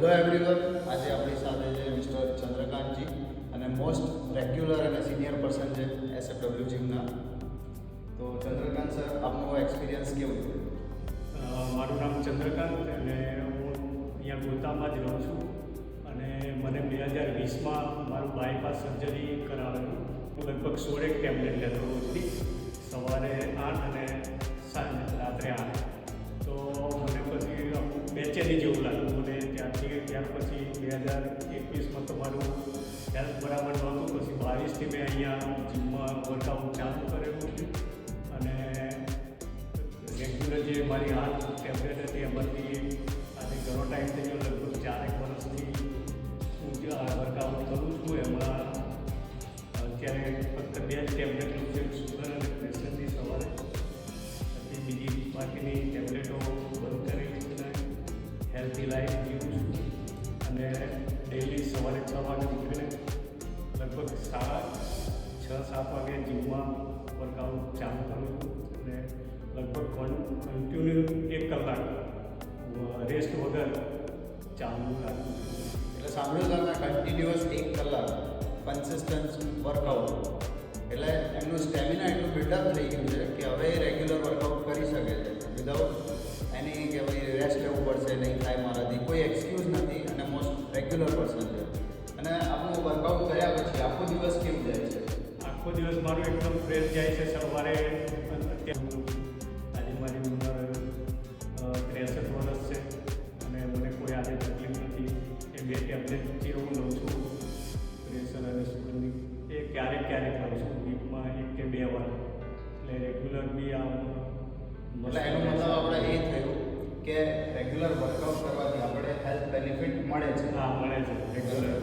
Hello everyone, આજે આપણી સાથે છે મિસ્ટર ચંદ્રકાંતજી અને મોસ્ટ રેગ્યુલર અને સિનિયર પર્સન છે SFW જીમના. તો ચંદ્રકાંત સર, આપનો એક્સપિરિયન્સ કેવું છે? મારું નામ ચંદ્રકાંત અને હું અહીંયા ગોતામાં જ રહું છું અને મને 2020માં મારું બાયપાસ સર્જરી કરાવેલું. હું લગભગ 16 ટેબ્લેટ લેતો રોજની, સવારે 8 અને રાત્રે 8. તો મને પછી બેચેની જેવું લાગ્યું મને ત્યાર પછી 2021માં તો મારું હેલ્થ બરાબર નહોતું. પછી 22થી મેં અહીંયા જીમમાં વર્કઆઉટ ચાલુ કરેલું છે અને રેગ્યુલર જે મારી 8 ટેબ્લેટ હતી એમાંથી આજે ઘણો ટાઈમ થઈ ગયો, લગભગ 4 વર્ષથી હું વર્કઆઉટ કરું છું. એમાં અત્યારે ફક્ત 2 જ ટેબ્લેટનું છે, શુગર અને પ્રેશરની સવારે. પછી બીજી બાકીની ટેબ્લેટો બંધ કરી અને હેલ્ધી લાઈફ જીવું છું અને ડેઈલી સવારે 6 વાગે ઉઠીને લગભગ 6-7 વાગે જીમમાં વર્કઆઉટ ચાલુ કરું છું અને લગભગ કન્ટિન્યુ 1 કલાક રેસ્ટ વગર ચાલુ રાખું છું. એટલે સાંભળ્યું તમે, કન્ટિન્યુઅસ 1 કલાક કન્સિસ્ટન્ટ વર્કઆઉટ, એટલે એમનું સ્ટેમિના એટલું બિલ્ડઅપ થઈ ગયું છે કે હવે રેગ્યુલર વર્કઆઉટ કરી શકે છે વિધાઉટ એની કે ભાઈ રેસ્ટ લેવું પડશે, નહીં થાય મારાથી, કોઈ એક્સક્યુઝ નથી અને મોસ્ટ રેગ્યુલર પર્સન છે. અને આપણું વર્કઆઉટ કર્યા પછી આખો દિવસ કેવું જાય છે? આખો દિવસ મારો એકદમ ફ્રેશ જાય છે. સવારે આજે મારી ઉંમર 63 વર્ષ છે અને મને કોઈ આજે તકલીફ નથી. એ 2 ટેબ્લેટ જે હું લઉં છું પ્રેશર અને શુગરની, એ ક્યારેક લઉં છું, વીકમાં 1 કે 2 વાર. એટલે રેગ્યુલર બી એટલે એનો મતલબ આપણે એ થયું કે રેગ્યુલર વર્કઆઉટ કરવાથી આપણે હેલ્થ બેનિફિટ મળે છે. હા, મળે છે રેગ્યુલર.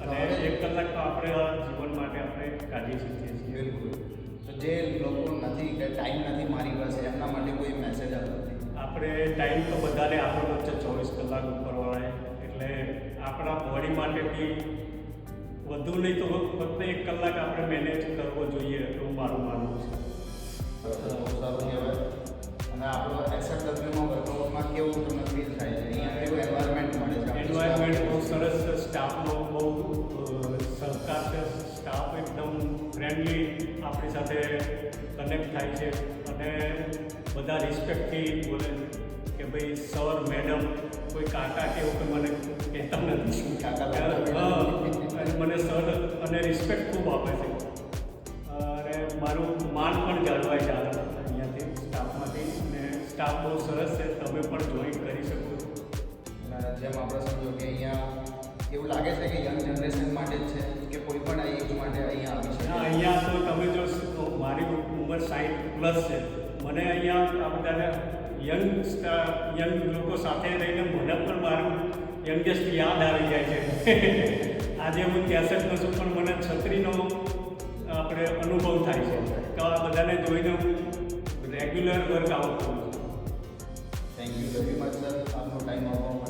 અને 1 કલાક તો આપણે જીવન માટે આપણે કાઢી શકીએ છીએ. બિલકુલ. તો જે લોકો નથી કે ટાઈમ નથી મારી પાસે, એમના માટે કોઈ મેસેજ આપો? આપણે ટાઈમ તો બધાને આપણો છે 24 કલાક ઉપરવાળાએ, એટલે આપણા બોડી માટે બી વધુ નહીં તો ફક્ત 1 કલાક આપણે મેનેજ કરવો જોઈએ, એવું મારું માનવું છે. બહુ સારું કહેવાય. અને આપણો SFWમાં વર્કઆઉટમાં કેવું તમને ફીલ થાય છે? અહીંયા કેવું એન્વાયરમેન્ટ મળે છે? એન્વાયરમેન્ટ બહુ સરસ છે, સ્ટાફનો બહુ સહકાર છે, સ્ટાફ એકદમ ફ્રેન્ડલી આપણી સાથે કનેક્ટ થાય છે અને બધા રિસ્પેક્ટથી બોલે કે ભાઈ સર, મેડમ, કોઈ કાકા કે એવું કંઈ મને કહેતા નથી. અને મને સર અને રિસ્પેક્ટ ખૂબ આપે છે અને મારું માન પણ જાળવાય છે અહીંયાથી સ્ટાફમાંથી. અને સ્ટાફ બહુ સરસ છે, તમે પણ જોઈન કરી શકો છો. અને જેમ આપણે સમજો કે અહીંયા એવું લાગે છે કે યંગ જનરેશન માટે જ છે કે કોઈ પણ એજ માટે અહીંયા આવી છે? ના, અહીંયા તો તમે જો મારી ઉંમર 60+ છે, મને અહીંયા આ બધાને યંગ લોકો સાથે રહીને મને પણ મારું યંગેસ્ટ યાદ આવી જાય છે. આજે હું 63નો છું પણ મને 36નો આપણે અનુભવ થાય છે. તો આ બધાને જોઈને હું રેગ્યુલર વર્કઆઉટ કરું છું. Thank you very much sir, આપનો ટાઈમ આપવા માટે.